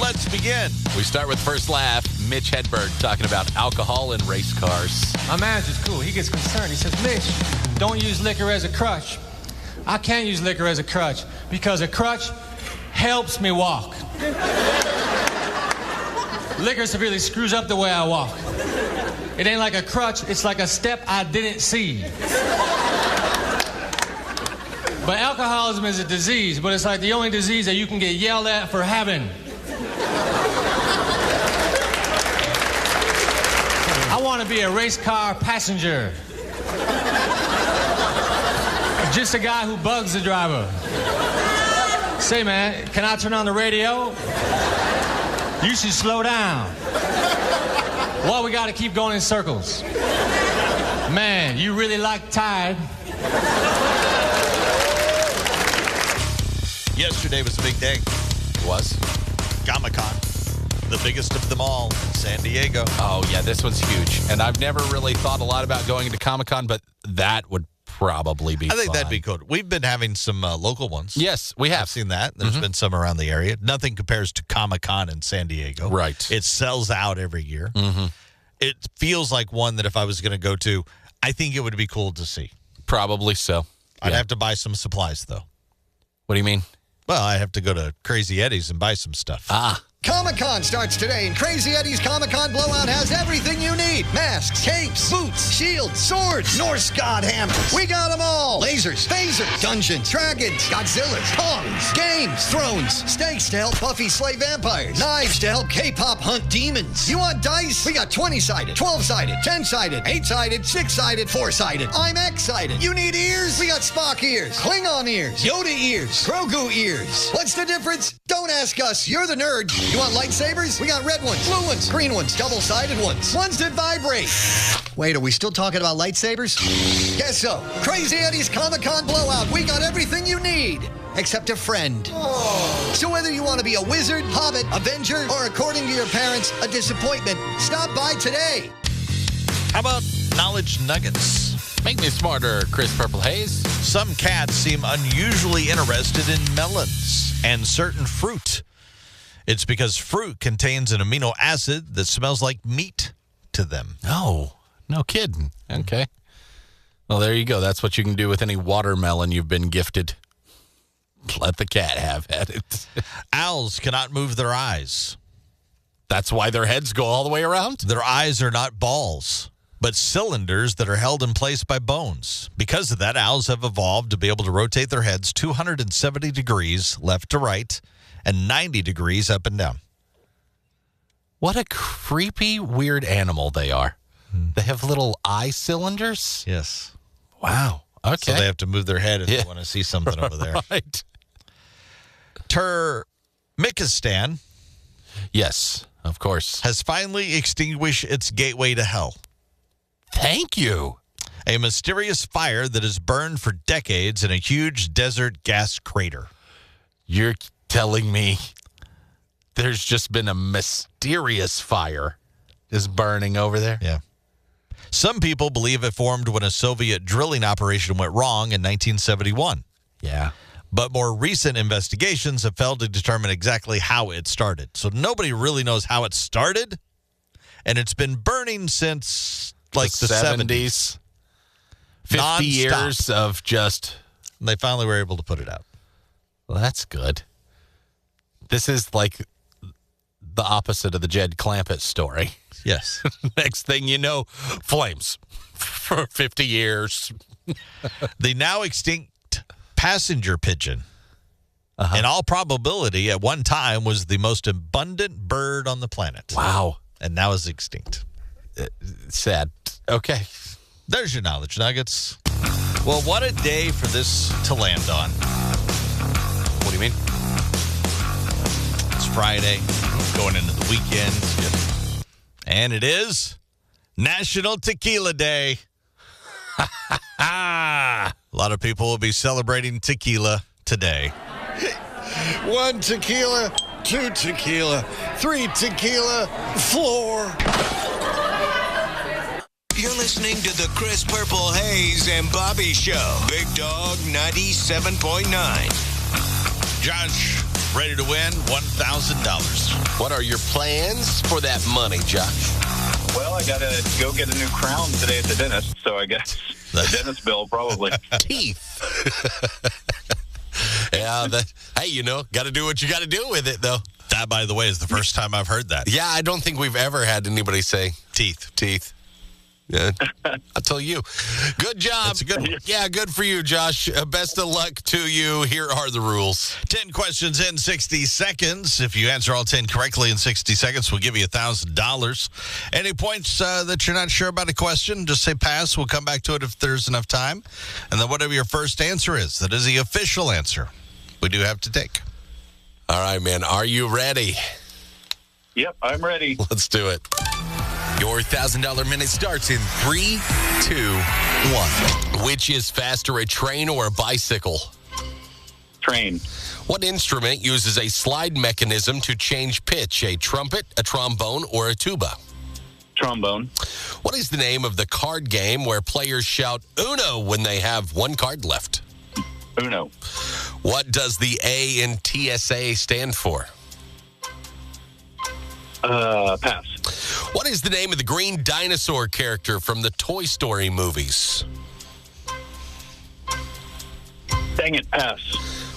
let's begin. We start with first laugh. Mitch Hedberg talking about alcohol in race cars. My manager's cool. He gets concerned. He says, Mitch, don't use liquor as a crutch. I can't use liquor as a crutch because a crutch helps me walk. Liquor severely screws up the way I walk. It ain't like a crutch. It's like a step I didn't see. But alcoholism is a disease, but it's like the only disease that you can get yelled at for having. I want to be a race car passenger. Just a guy who bugs the driver. Say, man, can I turn on the radio? You should slow down. Well, we got to keep going in circles. Man, you really like Tide. Yesterday was a big day. It was. Comicon, the biggest of them all in San Diego. Oh, yeah, this one's huge. And I've never really thought a lot about going to Comicon, but that would probably be I think fun. that'd be good. We've been having some local ones. Yes, we have. I've seen that. There's been some around the area. Nothing compares to Comicon in San Diego. Right. It sells out every year. It feels like one that if I was going to go to, I think it would be cool to see. Probably so. I'd have to buy some supplies, though. What do you mean? Well, I have to go to Crazy Eddie's and buy some stuff. Ah. Comic-Con starts today, and Crazy Eddie's Comic-Con Blowout has everything you need. Masks, capes, boots, shields, swords, Norse god hammers. We got them all. Lasers, phasers, dungeons, dragons, Godzillas, Kongs, games, thrones, stakes to help Buffy slay vampires, knives to help K-pop hunt demons. You want dice? We got 20-sided, 12-sided, 10-sided, 8-sided, 6-sided, 4-sided, IMAX-sided. You need ears? We got Spock ears, Klingon ears, Yoda ears, Grogu ears. What's the difference? Don't ask us. You're the nerd. You want lightsabers? We got red ones, blue ones, green ones, double-sided ones that vibrate. Wait, are we still talking about lightsabers? Guess so. Crazy Eddie's Comic-Con Blowout. We got everything you need, except a friend. So whether you want to be a wizard, hobbit, avenger, or according to your parents, a disappointment, stop by today. How about knowledge nuggets? Make me smarter, Chris Purple Haze. Some cats seem unusually interested in melons and certain fruit. It's because fruit contains an amino acid that smells like meat to them. Oh, no kidding. Okay. Well, there you go. That's what you can do with any watermelon you've been gifted. Let the cat have at it. Owls cannot move their eyes. That's why their heads go all the way around? Their eyes are not balls, but cylinders that are held in place by bones. Because of that, owls have evolved to be able to rotate their heads 270 degrees left to right and 90 degrees up and down. What a creepy, weird animal they are. They have little eye cylinders? Yes. Wow. Okay. So they have to move their head if they want to see something over there. Right. Turkmenistan Yes, of course. has finally extinguished its gateway to hell. Thank you. A mysterious fire that has burned for decades in a huge desert gas crater. You're telling me there's just been a mysterious fire is burning over there? Yeah. Some people believe it formed when a Soviet drilling operation went wrong in 1971. Yeah. But more recent investigations have failed to determine exactly how it started. So nobody really knows how it started. And it's been burning since like the 70s. 50 Non-stop. years of just... They finally were able to put it out. Well, that's good. This is like the opposite of the Jed Clampett story. Yes. Next thing you know, flames for 50 years. The now extinct passenger pigeon, in all probability, at one time was the most abundant bird on the planet. Wow. And now is extinct. Sad. Okay. There's your knowledge nuggets. Well, what a day for this to land on. What do you mean? It's Friday, going into the weekend. And it is National Tequila Day. A lot of people will be celebrating tequila today. 1 tequila, 2 tequila, 3 tequila, floor. You're listening to the Chris Purple Haze and Bobby Show. Big Dog 97.9. Josh, ready to win $1,000. What are your plans for that money, Josh? Well, I got to go get a new crown today at the dentist, so I guess the dentist bill probably. Teeth. Yeah, hey, got to do what you got to do with it, though. That, by the way, is the first time I've heard that. Yeah, I don't think we've ever had anybody say teeth. Yeah, I'll tell you. Good job. That's a good one. Yeah, good for you, Josh. Best of luck to you. Here are the rules. 10 questions in 60 seconds. If you answer all 10 correctly in 60 seconds, we'll give you $1,000. Any points that you're not sure about a question, just say pass. We'll come back to it if there's enough time. And then whatever your first answer is, that is the official answer we do have to take. All right, man. Are you ready? Yep, I'm ready. Let's do it. Your $1,000 minute starts in 3, 2, 1. Which is faster, a train or a bicycle? Train. What instrument uses a slide mechanism to change pitch? A trumpet, a trombone, or a tuba? Trombone. What is the name of the card game where players shout Uno when they have one card left? Uno. What does the A in TSA stand for? Pass. What is the name of the green dinosaur character from the Toy Story movies? Dang it, pass.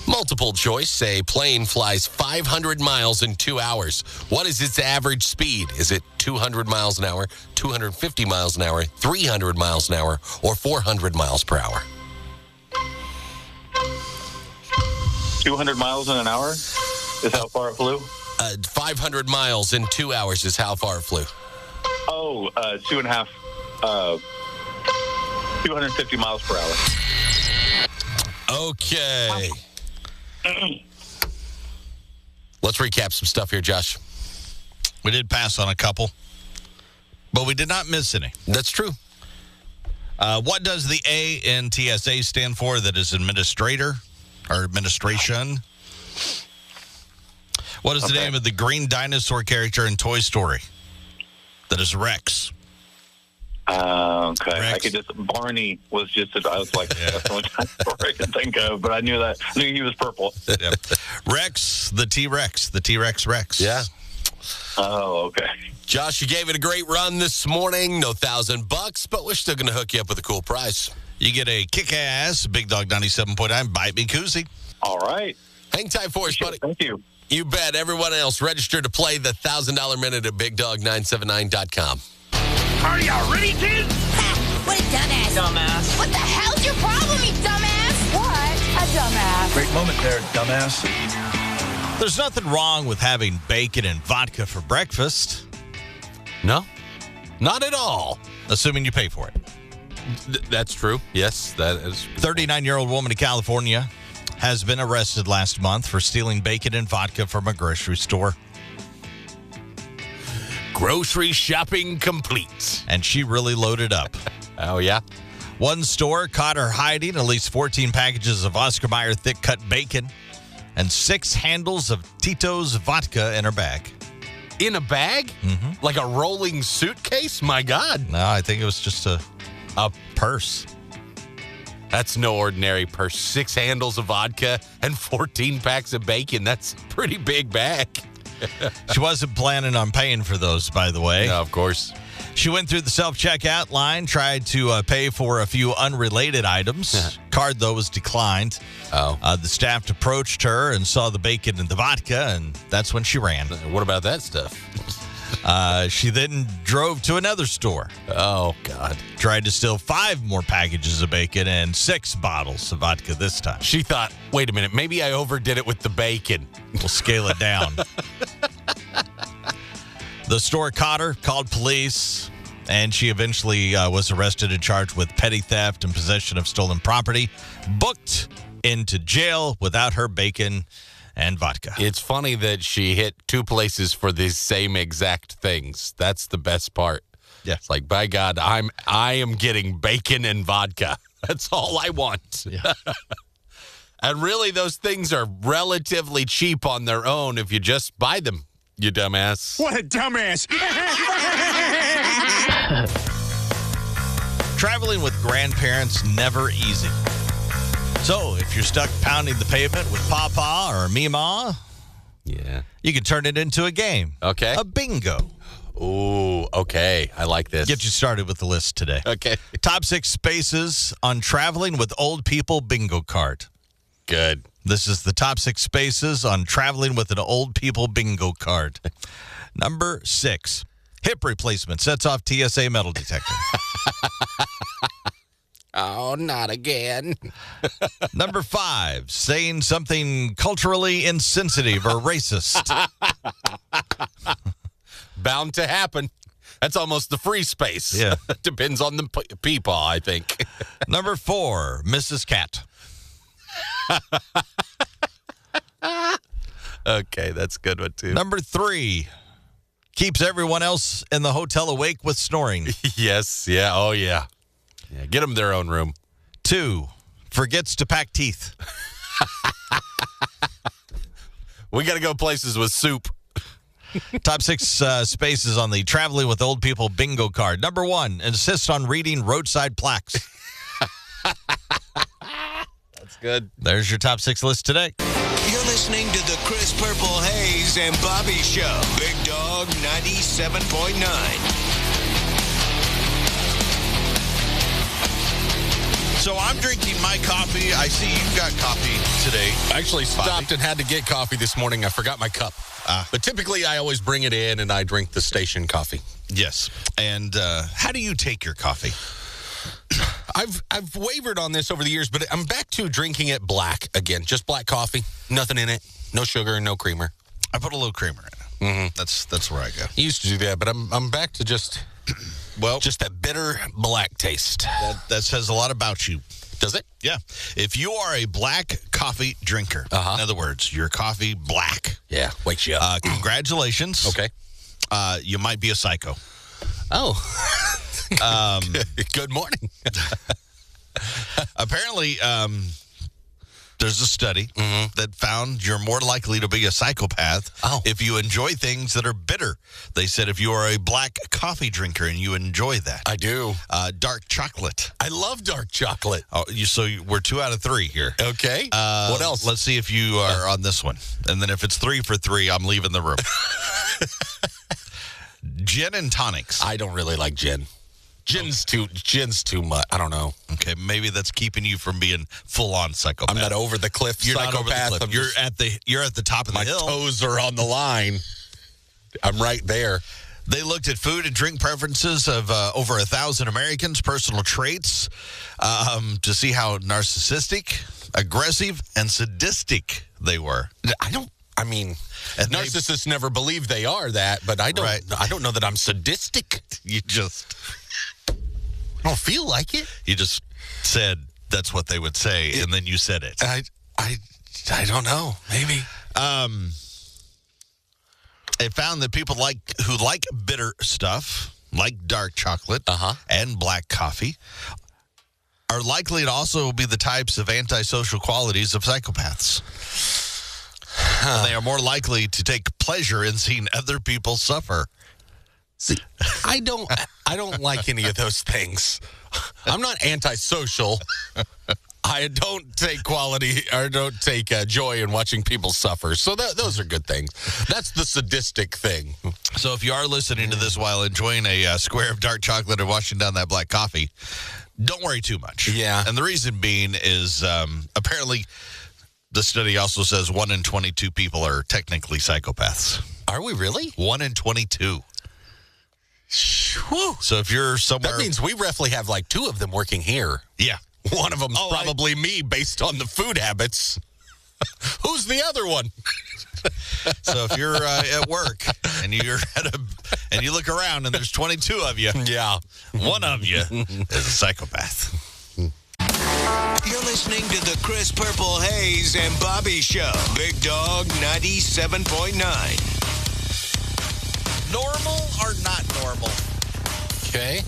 Multiple choice. A plane flies 500 miles in 2 hours. What is its average speed? Is it 200 miles an hour, 250 miles an hour, 300 miles an hour, or 400 miles per hour? 200 miles in an hour is how far it flew? 500 miles in 2 hours is how far it flew. Oh, 250 miles per hour. Okay. Let's recap some stuff here, Josh. We did pass on a couple, but we did not miss any. That's true. What does the A in TSA stand for? That is administrator or administration. What is the name of the green dinosaur character in Toy Story? That is Rex. Okay. Rex. I could just, Barney was just, I was like, that's the only dinosaur I could think of, but I knew he was purple. Yep. Rex, the T-Rex Rex. Yeah. Oh, okay. Josh, you gave it a great run this morning. No $1,000, but we're still going to hook you up with a cool prize. You get a kick-ass Big Dog 97.9 Bite Me koozie. All right. Hang tight for us, buddy. Thank you. You bet. Everyone else, register to play the $1,000 minute at BigDog979.com. Are you ready, kids? What a dumbass. Dumbass. What the hell's your problem, you dumbass? What a dumbass. Great moment there, dumbass. There's nothing wrong with having bacon and vodka for breakfast, No, not at all. assuming you pay for it. That's true. Yes, that is. 39-year-old woman in California has been arrested last month for stealing bacon and vodka from a grocery store. Grocery shopping complete. And she really loaded up. Oh, yeah? One store caught her hiding at least 14 packages of Oscar Mayer thick-cut bacon and 6 handles of Tito's vodka in her bag. In a bag? Mm-hmm. Like a rolling suitcase? My God. No, I think it was just a purse. That's no ordinary purse. 6 handles of vodka and 14 packs of bacon. That's a pretty big bag. She wasn't planning on paying for those, by the way. No, of course. She went through the self-checkout line, tried to pay for a few unrelated items. Card, though, was declined. Oh. The staff approached her and saw the bacon and the vodka, and that's when she ran. What about that stuff? She then drove to another store. Oh, God. Tried to steal 5 more packages of bacon and 6 bottles of vodka this time. She thought, wait a minute, maybe I overdid it with the bacon. We'll scale it down. The store caught her, called police, and she eventually was arrested and charged with petty theft and possession of stolen property, booked into jail without her bacon and vodka. It's funny that she hit 2 places for the same exact things. That's the best part. Yeah. It's like, by God, I am getting bacon and vodka. That's all I want. Yeah. And really, those things are relatively cheap on their own if you just buy them, you dumbass. What a dumbass. Traveling with grandparents, never easy. So if you're stuck pounding the pavement with Papa or Mima, Yeah. You can turn it into a game. Okay. A bingo. Ooh, okay. I like this. Get you started with the list today. Okay. Top 6 spaces on traveling with old people bingo card. Good. This is the top 6 spaces on traveling with an old people bingo card. Number 6, hip replacement sets off TSA metal detector. Oh, not again. Number 5, saying something culturally insensitive or racist. Bound to happen. That's almost the free space. Yeah. Depends on the peepaw, I think. Number 4, Mrs. Cat. Okay, that's a good one, too. Number 3, keeps everyone else in the hotel awake with snoring. Yes, yeah, oh, yeah. Yeah, get them their own room. 2, forgets to pack teeth. We got to go places with soup. Top 6 spaces on the traveling with old people bingo card. Number 1, insists on reading roadside plaques. That's good. There's your top 6 list today. You're listening to the Chris Purple Hayes and Bobby Show. Big Dog 97.9. So I'm drinking my coffee. I see you've got coffee today. I actually stopped and had to get coffee this morning. I forgot my cup. But typically, I always bring it in and I drink the station coffee. Yes. And how do you take your coffee? I've wavered on this over the years, but I'm back to drinking it black again. Just black coffee. Nothing in it. No sugar, no creamer. I put a little creamer in it. Mm-hmm. That's where I go. I used to do that, but I'm back to just that bitter black taste. That says a lot about you. Does it? Yeah. If you are a black coffee drinker, in other words, your coffee black. Yeah, wakes you up. Congratulations. Okay. You might be a psycho. Oh. Good morning. Apparently, there's a study that found you're more likely to be a psychopath if you enjoy things that are bitter. They said if you are a black coffee drinker and you enjoy that. I do. Dark chocolate. I love dark chocolate. Oh, we're 2 out of 3 here. Okay. What else? Let's see if you are on this one. And then if it's 3 for 3, I'm leaving the room. Gin and tonics. I don't really like gin. Gin's too much. I don't know. Okay, maybe that's keeping you from being full-on psychopath. I'm not over the cliff. You're psychopath. not over the cliff. You're at the top of the hill. My toes are on the line. I'm right there. They looked at food and drink preferences of over 1,000 Americans, personal traits, to see how narcissistic, aggressive, and sadistic they were. Narcissists never believe they are that, but I don't know that I'm sadistic. I don't feel like it. You just said that's what they would say, and then you said it. I don't know. Maybe. They found that people who like bitter stuff, like dark chocolate and black coffee, are likely to also be the types of antisocial qualities of psychopaths. And they are more likely to take pleasure in seeing other people suffer. See, I don't like any of those things. I'm not antisocial. I don't take joy in watching people suffer. So those are good things. That's the sadistic thing. So if you are listening to this while enjoying a square of dark chocolate and washing down that black coffee, don't worry too much. Yeah. And the reason being is apparently the study also says 1 in 22 people are technically psychopaths. Are we really? 1 in 22. Whew. So if you're somewhere... That means we roughly have like 2 of them working here. Yeah. One of them's probably me based on the food habits. Who's the other one? So if you're at work and you look around and there's 22 of you, one of you is a psychopath. You're listening to the Chris Purple Hayes and Bobby Show. Big Dog 97.9. Normal or not normal? Okay.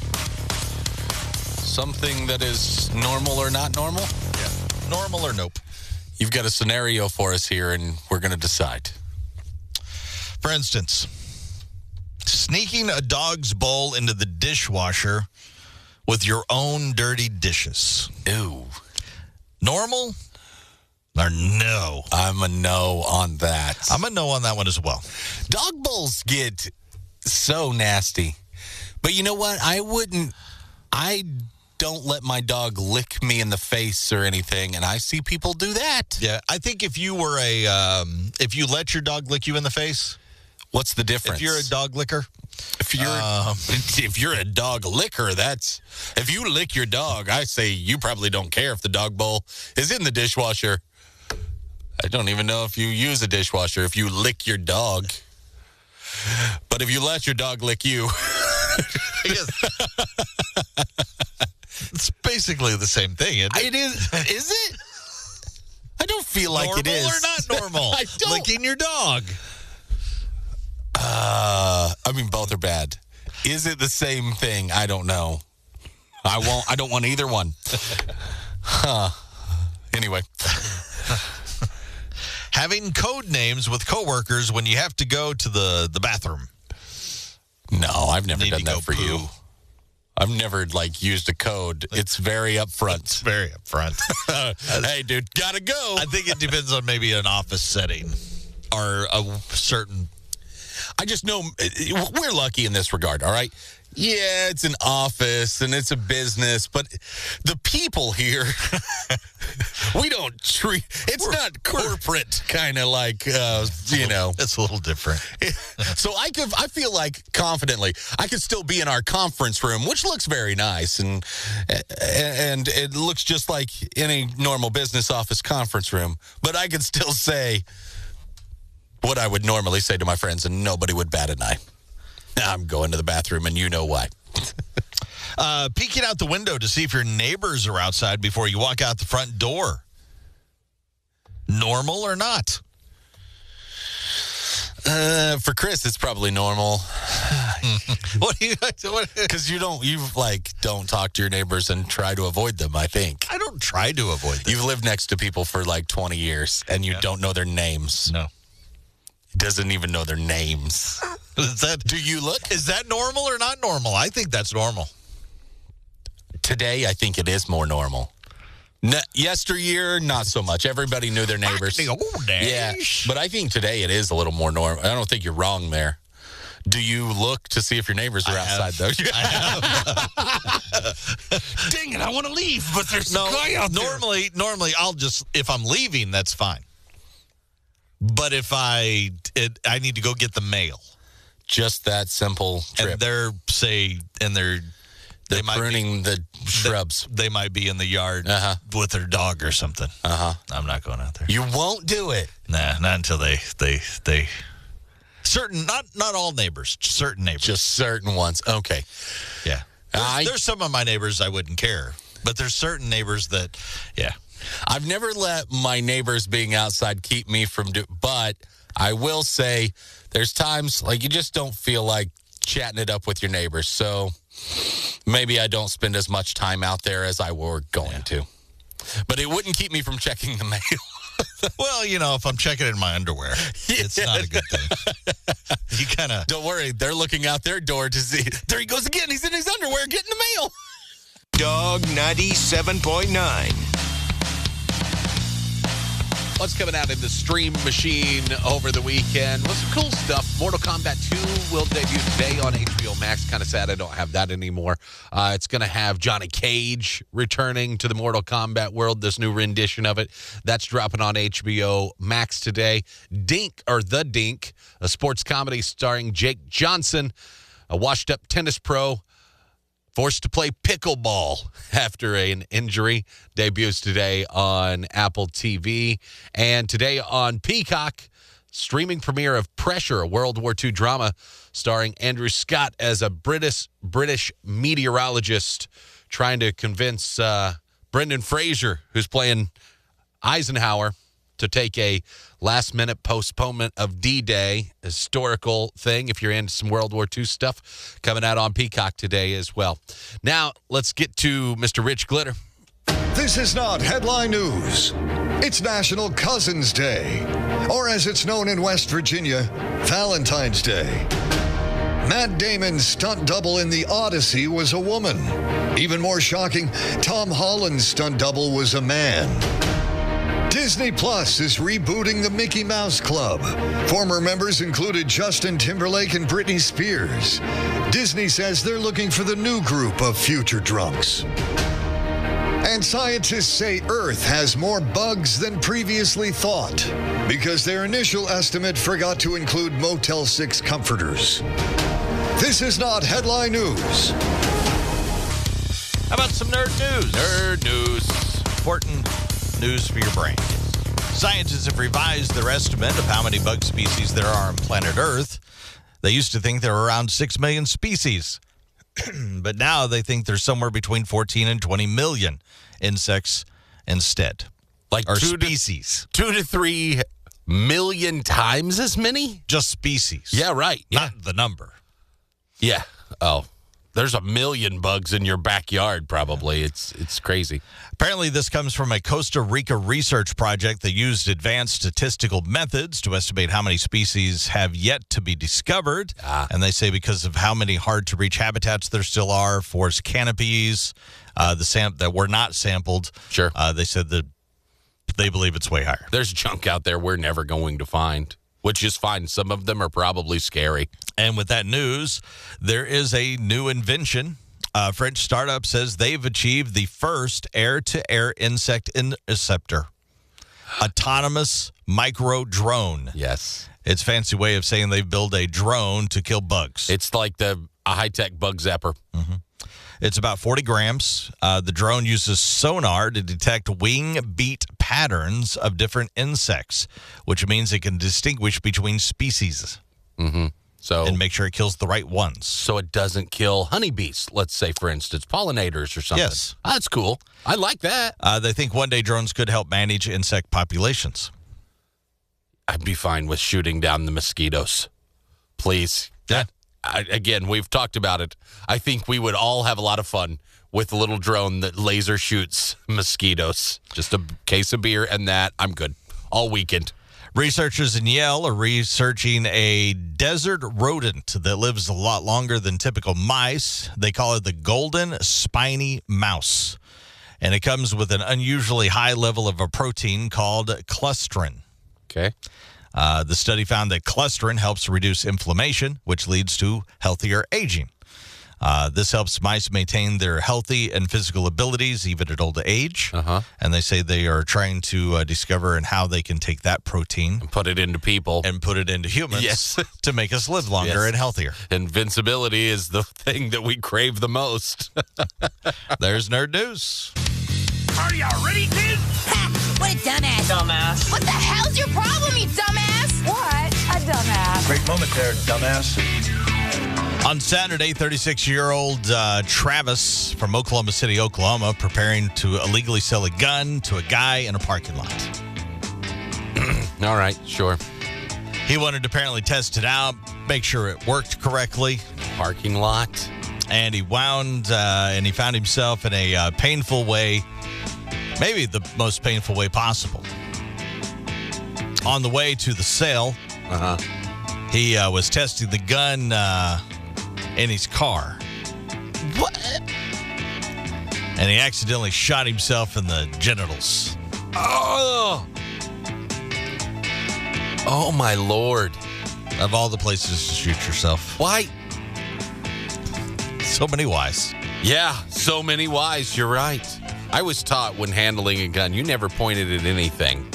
Something that is normal or not normal? Yeah. Normal or nope? You've got a scenario for us here, and we're going to decide. For instance, sneaking a dog's bowl into the dishwasher with your own dirty dishes. Ew. Normal Or no. I'm a no on that. I'm a no on that one as well. Dog bowls get so nasty. But you know what? I don't let my dog lick me in the face or anything, and I see people do that. Yeah, I think if you were if you let your dog lick you in the face. What's the difference? If you're a dog licker? If you're a dog licker, if you lick your dog, I say you probably don't care if the dog bowl is in the dishwasher. I don't even know if you use a dishwasher if you lick your dog. But if you let your dog lick you. It's basically the same thing, isn't it? It is. Is it? I don't feel like normal it is. Normal or not normal? I don't. Licking your dog. I mean, both are bad. Is it the same thing? I don't know. I don't want either one. Anyway. Having code names with coworkers when you have to go to the bathroom. No, I've never Need done to that go for you. poo. I've never, used a code. It's very upfront. It's very upfront. Hey, dude, gotta go. I think it depends on maybe an office setting or a certain... I just know we're lucky in this regard, all right? Yeah, it's an office and it's a business, but the people here, we don't treat... It's not corporate kind of It's a little different. So I feel like confidently I could still be in our conference room, which looks very nice, and it looks just like any normal business office conference room. But I could still say what I would normally say to my friends, and nobody would bat an eye. I'm going to the bathroom, and you know why. Peeking out the window to see if your neighbors are outside before you walk out the front door. Normal or not? For Chris, it's probably normal. What do you? Because you don't talk to your neighbors and try to avoid them, I think. I don't try to avoid them. You've lived next to people for 20 years, and you don't know their names. No. He doesn't even know their names. Do you look? Is that normal or not normal? I think that's normal. Today, I think it is more normal. Yesteryear, not so much. Everybody knew their neighbors. Back in the old days. Yeah, but I think today it is a little more normal. I don't think you're wrong there. Do you look to see if your neighbors are outside, though? I have. Dang it, I want to leave, but there's a guy out there. Normally, I'll just, if I'm leaving, that's fine. But if I need to go get the mail. Just that simple trip. And they might pruning the shrubs. They might be in the yard with their dog or something. I'm not going out there. You won't do it. Nah, not until they certain, not all neighbors, certain neighbors. Just certain ones. Okay. Yeah. There's some of my neighbors I wouldn't care, but there's certain neighbors that, yeah. I've never let my neighbors being outside keep me from but I will say there's times you just don't feel like chatting it up with your neighbors. So maybe I don't spend as much time out there as I were going to. But it wouldn't keep me from checking the mail. Well, if I'm checking in my underwear, it's not a good thing. You kind of... Don't worry. They're looking out their door to see. There he goes again. He's in his underwear getting the mail. Dog 97.9. What's coming out in the Stream Machine over the weekend? Well, some cool stuff. Mortal Kombat 2 will debut today on HBO Max. Kind of sad I don't have that anymore. It's going to have Johnny Cage returning to the Mortal Kombat world, this new rendition of it. That's dropping on HBO Max today. The Dink, a sports comedy starring Jake Johnson, a washed-up tennis pro, forced to play pickleball after an injury, debuts today on Apple TV. And today on Peacock, streaming premiere of Pressure, a World War II drama starring Andrew Scott as a British meteorologist trying to convince Brendan Fraser, who's playing Eisenhower, to take a last-minute postponement of D-Day, historical thing, if you're into some World War II stuff, coming out on Peacock today as well. Now, let's get to Mr. Rich Glitter. This is not headline news. It's National Cousins Day, or as it's known in West Virginia, Valentine's Day. Matt Damon's stunt double in The Odyssey was a woman. Even more shocking, Tom Holland's stunt double was a man. Disney Plus is rebooting the Mickey Mouse Club. Former members included Justin Timberlake and Britney Spears. Disney says they're looking for the new group of future drunks. And scientists say Earth has more bugs than previously thought because their initial estimate forgot to include Motel 6 comforters. This is not headline news. How about some nerd news? Nerd news. Important news for your brain. Scientists have revised their estimate of how many bug species there are on planet Earth. They used to think there were around 6 million species. But now they think there's somewhere between 14 and 20 million insects instead. Like or species. 2 to 3 million times as many? Just species. Yeah, right. Yeah. Not the number. Yeah. Oh, there's a million bugs in your backyard, probably. It's crazy. Apparently, this comes from a Costa Rica research project that used advanced statistical methods to estimate how many species have yet to be discovered. And they say because of how many hard-to-reach habitats there still are, forest canopies, that were not sampled. Sure. They said that they believe it's way higher. There's junk out there we're never going to find, which is fine. Some of them are probably scary. And with that news, there is a new invention. A French startup says they've achieved the first air-to-air insect interceptor. Autonomous micro-drone. Yes. It's a fancy way of saying they've built a drone to kill bugs. It's like a high-tech bug zapper. Mm-hmm. It's about 40 grams. The drone uses sonar to detect wing beat patterns of different insects, which means it can distinguish between species. Mm-hmm. And make sure it kills the right ones. So it doesn't kill honeybees, let's say, for instance, pollinators or something. Yes. That's cool. I like that. They think one day drones could help manage insect populations. I'd be fine with shooting down the mosquitoes. Please. Yeah. Again, we've talked about it. I think we would all have a lot of fun with a little drone that laser shoots mosquitoes. Just a case of beer and that. I'm good. All weekend. Researchers in Yale are researching a desert rodent that lives a lot longer than typical mice. They call it the golden spiny mouse. And it comes with an unusually high level of a protein called clusterin. Okay. The study found that clusterin helps reduce inflammation, which leads to healthier aging. This helps mice maintain their healthy and physical abilities even at old age. And they say they are trying to discover and how they can take that protein and put it into people and put it into humans. Yes. To make us live longer and healthier. Invincibility is the thing that we crave the most. There's nerd news. Are you ready, kids? Ha! What a dumbass. Dumbass. What the hell's your problem, you dumbass? What a dumbass. Great moment there, dumbass. On Saturday, 36-year-old Travis from Oklahoma City, Oklahoma, preparing to illegally sell a gun to a guy in a parking lot. All right, sure. He wanted to apparently test it out, make sure it worked correctly. Parking lot. And he and he found himself in a painful way, maybe the most painful way possible. On the way to the sale, he was testing the gun in his car. What? And he accidentally shot himself in the genitals. Oh! Oh, my Lord. Of all the places to shoot yourself. Why? So many whys. Yeah, so many whys. You're right. I was taught when handling a gun, you never pointed at anything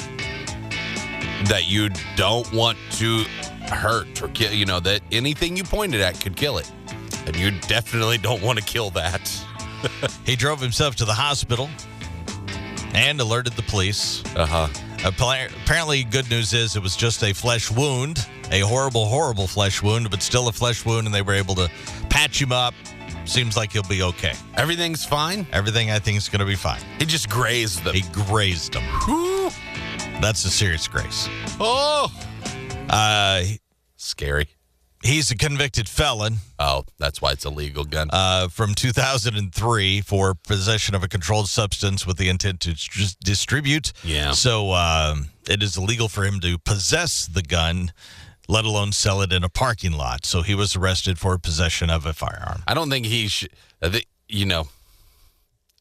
that you don't want to hurt or kill. You know, that anything you pointed at could kill it. And you definitely don't want to kill that. He drove himself to the hospital and alerted the police. Apparently, good news is it was just a flesh wound, a horrible, horrible flesh wound, but still a flesh wound, and they were able to patch him up. Seems like he'll be okay. Everything's fine? Everything, I think, is going to be fine. He just grazed them. He grazed them. Whew. That's a serious graze. Oh. Scary. He's a convicted felon. Oh, that's why it's a legal gun. From 2003 for possession of a controlled substance with the intent to distribute. Yeah. So it is illegal for him to possess the gun, let alone sell it in a parking lot. So he was arrested for possession of a firearm. I don't think he should,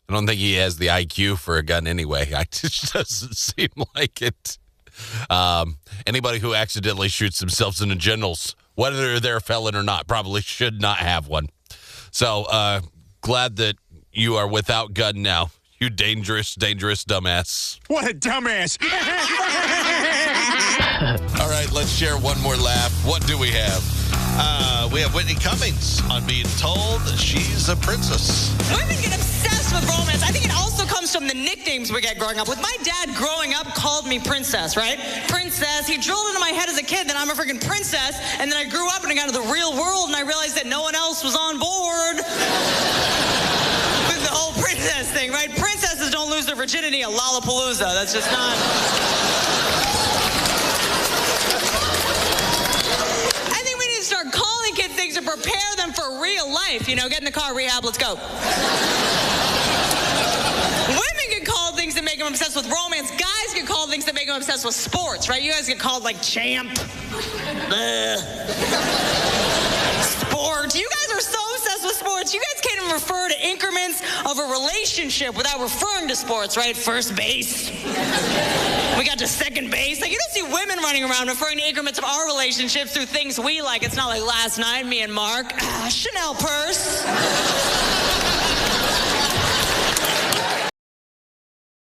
I don't think he has the IQ for a gun anyway. It just doesn't seem like it. Anybody who accidentally shoots themselves in the genitals, whether they're a felon or not, probably should not have one. So glad that you are without gun now. You dangerous, dangerous dumbass. What a dumbass. All right, let's share one more laugh. What do we have? We have Whitney Cummings on being told that she's a princess. Women get obsessed with romance. I think it also comes from the nicknames we get growing up. With my dad growing up called me princess, right? Princess. He drilled into my head as a kid that I'm a freaking princess. And then I grew up and I got into the real world and I realized that no one else was on board with the whole princess thing, right? Princesses don't lose their virginity at Lollapalooza. That's just not... Start calling kids things to prepare them for real life. You know, get in the car, rehab, let's go. Women get called things that make them obsessed with romance. Guys get called things that make them obsessed with sports, right? You guys get called like champ. Sport. You guys are so obsessed with sports. You guys can't even refer to increments of a relationship without referring to sports, right? First base. We got to second base. Like, you don't see women running around referring to increments of our relationships through things we like. It's not like last night, me and Mark. Chanel purse.